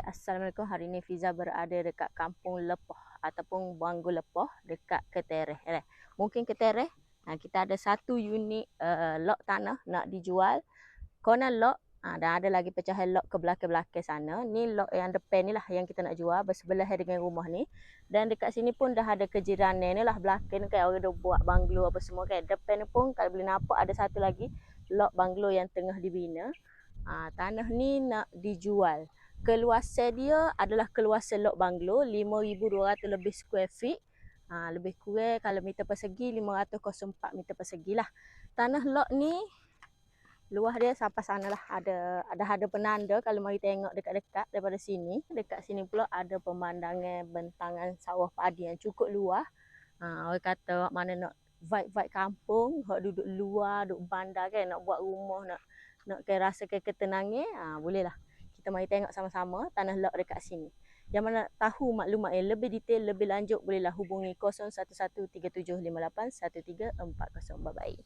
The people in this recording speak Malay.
Assalamualaikum. Hari ni Fiza berada dekat Kampung Lepoh ataupun Banggu Lepoh dekat Ketereh. Mungkin Ketereh, kita ada satu unit lot tanah nak dijual. Corner lot dan ada lagi pecahan lot ke belakang-belakang sana. Ni lot yang depan ni lah yang kita nak jual bersebelahan dengan rumah ni. Dan dekat sini pun dah ada kejiranan ni lah belakang ni kan, orang dah buat banglo apa semua kan. Depan ni pun kalau boleh nampak ada satu lagi lot banglo yang tengah dibina. Tanah ni nak dijual. Keluasan dia adalah keluasan lot banglo 5,200 lebih square feet. Lebih kurang kalau meter persegi 504 meter persegi lah. Tanah lot ni luas dia sampai sana lah. Ada penanda kalau mari tengok dekat-dekat daripada sini. Dekat sini pula ada pemandangan bentangan sawah padi yang cukup luas. Orang kata mana nak vibe kampung, hak duduk luar, duduk bandar kan, nak buat rumah, nak rasakan ketenangan, boleh lah. Kita mari tengok sama-sama tanah lot dekat sini. Yang mana tahu maklumat yang lebih detail, lebih lanjut, bolehlah hubungi 011375811340. Bye bye.